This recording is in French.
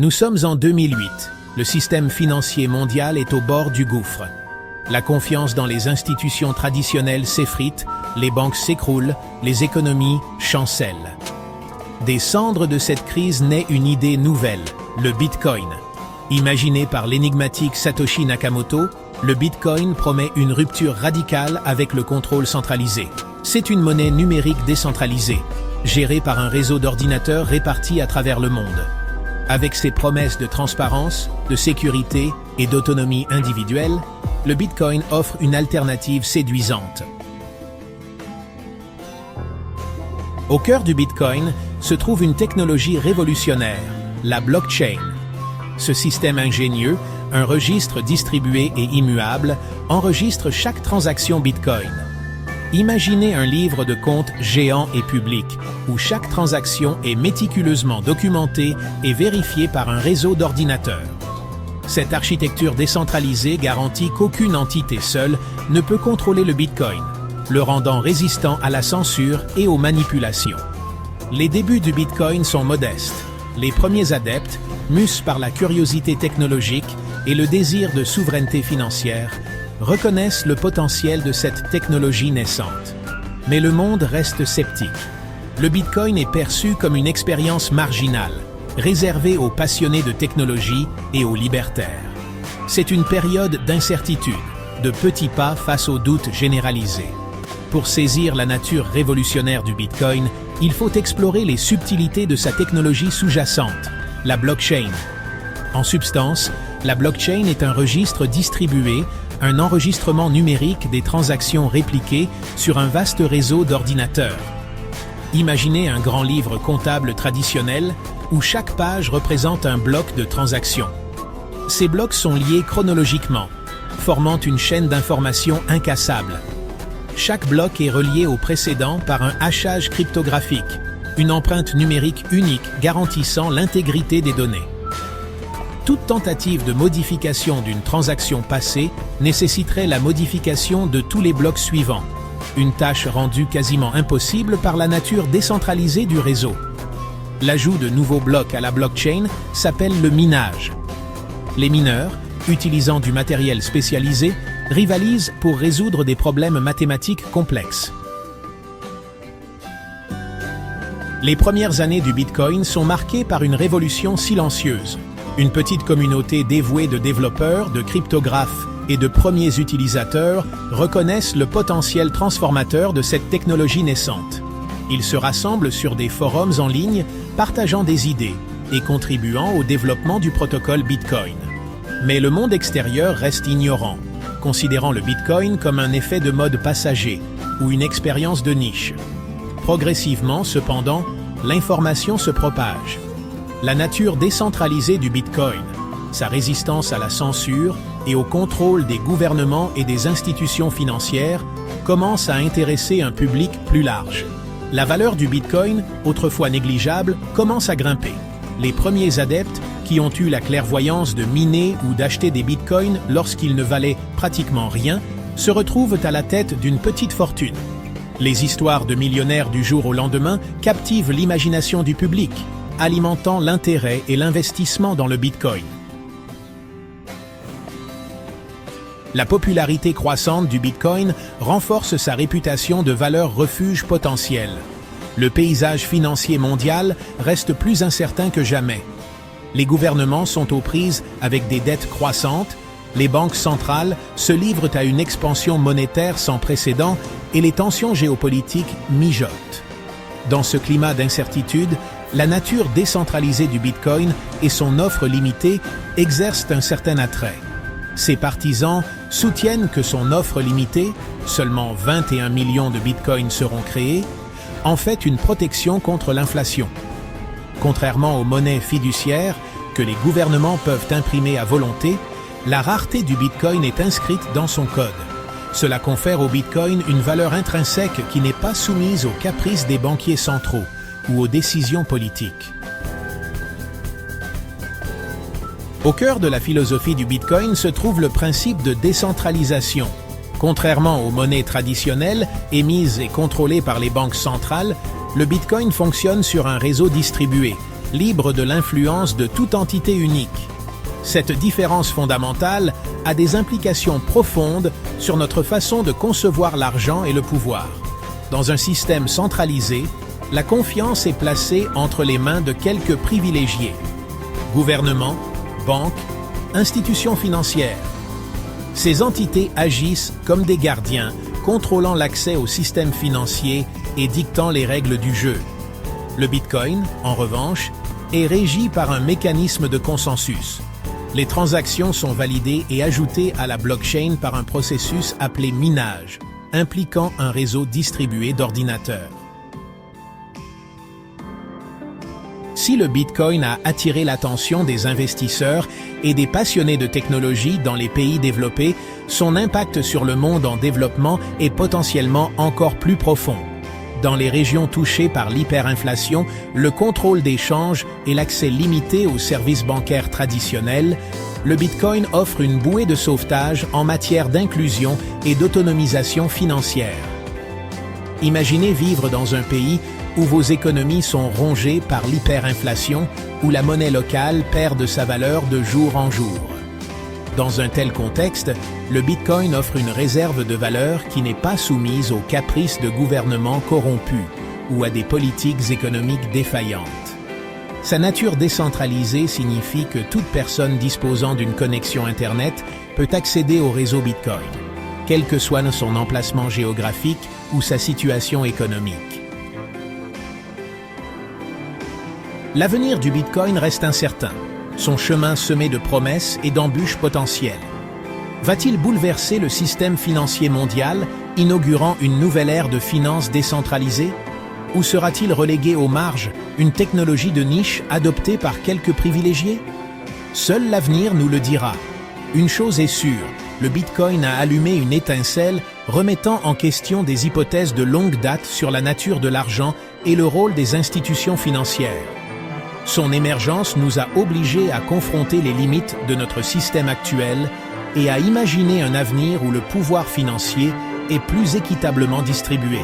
Nous sommes en 2008. Le système financier mondial est au bord du gouffre. La confiance dans les institutions traditionnelles s'effrite, les banques s'écroulent, les économies chancellent. Des cendres de cette crise naît une idée nouvelle, le Bitcoin. Imaginé par l'énigmatique Satoshi Nakamoto, le Bitcoin promet une rupture radicale avec le contrôle centralisé. C'est une monnaie numérique décentralisée, gérée par un réseau d'ordinateurs répartis à travers le monde. Avec ses promesses de transparence, de sécurité et d'autonomie individuelle, le Bitcoin offre une alternative séduisante. Au cœur du Bitcoin se trouve une technologie révolutionnaire, la blockchain. Ce système ingénieux, un registre distribué et immuable, enregistre chaque transaction Bitcoin. Imaginez un livre de compte géant et public, où chaque transaction est méticuleusement documentée et vérifiée par un réseau d'ordinateurs. Cette architecture décentralisée garantit qu'aucune entité seule ne peut contrôler le Bitcoin, le rendant résistant à la censure et aux manipulations. Les débuts du Bitcoin sont modestes. Les premiers adeptes, mus par la curiosité technologique et le désir de souveraineté financière, reconnaissent le potentiel de cette technologie naissante. Mais le monde reste sceptique. Le Bitcoin est perçu comme une expérience marginale, réservée aux passionnés de technologie et aux libertaires. C'est une période d'incertitude, de petits pas face aux doutes généralisés. Pour saisir la nature révolutionnaire du Bitcoin, il faut explorer les subtilités de sa technologie sous-jacente, la blockchain. En substance, la blockchain est un registre distribué, un enregistrement numérique des transactions répliquées sur un vaste réseau d'ordinateurs. Imaginez un grand livre comptable traditionnel où chaque page représente un bloc de transactions. Ces blocs sont liés chronologiquement, formant une chaîne d'informations incassable. Chaque bloc est relié au précédent par un hachage cryptographique, une empreinte numérique unique garantissant l'intégrité des données. Toute tentative de modification d'une transaction passée nécessiterait la modification de tous les blocs suivants, une tâche rendue quasiment impossible par la nature décentralisée du réseau. L'ajout de nouveaux blocs à la blockchain s'appelle le minage. Les mineurs, utilisant du matériel spécialisé, rivalisent pour résoudre des problèmes mathématiques complexes. Les premières années du Bitcoin sont marquées par une révolution silencieuse. Une petite communauté dévouée de développeurs, de cryptographes et de premiers utilisateurs reconnaissent le potentiel transformateur de cette technologie naissante. Ils se rassemblent sur des forums en ligne, partageant des idées et contribuant au développement du protocole Bitcoin. Mais le monde extérieur reste ignorant, considérant le Bitcoin comme un effet de mode passager ou une expérience de niche. Progressivement, cependant, l'information se propage. La nature décentralisée du Bitcoin, sa résistance à la censure et au contrôle des gouvernements et des institutions financières commence à intéresser un public plus large. La valeur du Bitcoin, autrefois négligeable, commence à grimper. Les premiers adeptes, qui ont eu la clairvoyance de miner ou d'acheter des Bitcoins lorsqu'ils ne valaient pratiquement rien, se retrouvent à la tête d'une petite fortune. Les histoires de millionnaires du jour au lendemain captivent l'imagination du public, alimentant l'intérêt et l'investissement dans le Bitcoin. La popularité croissante du Bitcoin renforce sa réputation de valeur refuge potentielle. Le paysage financier mondial reste plus incertain que jamais. Les gouvernements sont aux prises avec des dettes croissantes, les banques centrales se livrent à une expansion monétaire sans précédent et les tensions géopolitiques mijotent. Dans ce climat d'incertitude, la nature décentralisée du Bitcoin et son offre limitée exercent un certain attrait. Ses partisans soutiennent que son offre limitée, seulement 21 millions de Bitcoins seront créés, en fait une protection contre l'inflation. Contrairement aux monnaies fiduciaires que les gouvernements peuvent imprimer à volonté, la rareté du Bitcoin est inscrite dans son code. Cela confère au Bitcoin une valeur intrinsèque qui n'est pas soumise aux caprices des banquiers centraux ou aux décisions politiques. Au cœur de la philosophie du Bitcoin se trouve le principe de décentralisation. Contrairement aux monnaies traditionnelles, émises et contrôlées par les banques centrales, le Bitcoin fonctionne sur un réseau distribué, libre de l'influence de toute entité unique. Cette différence fondamentale a des implications profondes sur notre façon de concevoir l'argent et le pouvoir. Dans un système centralisé, la confiance est placée entre les mains de quelques privilégiés. Gouvernements, banques, institutions financières. Ces entités agissent comme des gardiens, contrôlant l'accès au système financier et dictant les règles du jeu. Le Bitcoin, en revanche, est régi par un mécanisme de consensus. Les transactions sont validées et ajoutées à la blockchain par un processus appelé minage, impliquant un réseau distribué d'ordinateurs. Si le Bitcoin a attiré l'attention des investisseurs et des passionnés de technologie dans les pays développés, son impact sur le monde en développement est potentiellement encore plus profond. Dans les régions touchées par l'hyperinflation, le contrôle des changes et l'accès limité aux services bancaires traditionnels, le Bitcoin offre une bouée de sauvetage en matière d'inclusion et d'autonomisation financière. Imaginez vivre dans un pays où vos économies sont rongées par l'hyperinflation, où la monnaie locale perd de sa valeur de jour en jour. Dans un tel contexte, le Bitcoin offre une réserve de valeur qui n'est pas soumise aux caprices de gouvernements corrompus ou à des politiques économiques défaillantes. Sa nature décentralisée signifie que toute personne disposant d'une connexion Internet peut accéder au réseau Bitcoin, quel que soit son emplacement géographique ou sa situation économique. L'avenir du Bitcoin reste incertain, son chemin semé de promesses et d'embûches potentielles. Va-t-il bouleverser le système financier mondial, inaugurant une nouvelle ère de finances décentralisées? Ou sera-t-il relégué aux marges, une technologie de niche adoptée par quelques privilégiés? Seul l'avenir nous le dira. Une chose est sûre, le Bitcoin a allumé une étincelle remettant en question des hypothèses de longue date sur la nature de l'argent et le rôle des institutions financières. Son émergence nous a obligés à confronter les limites de notre système actuel et à imaginer un avenir où le pouvoir financier est plus équitablement distribué.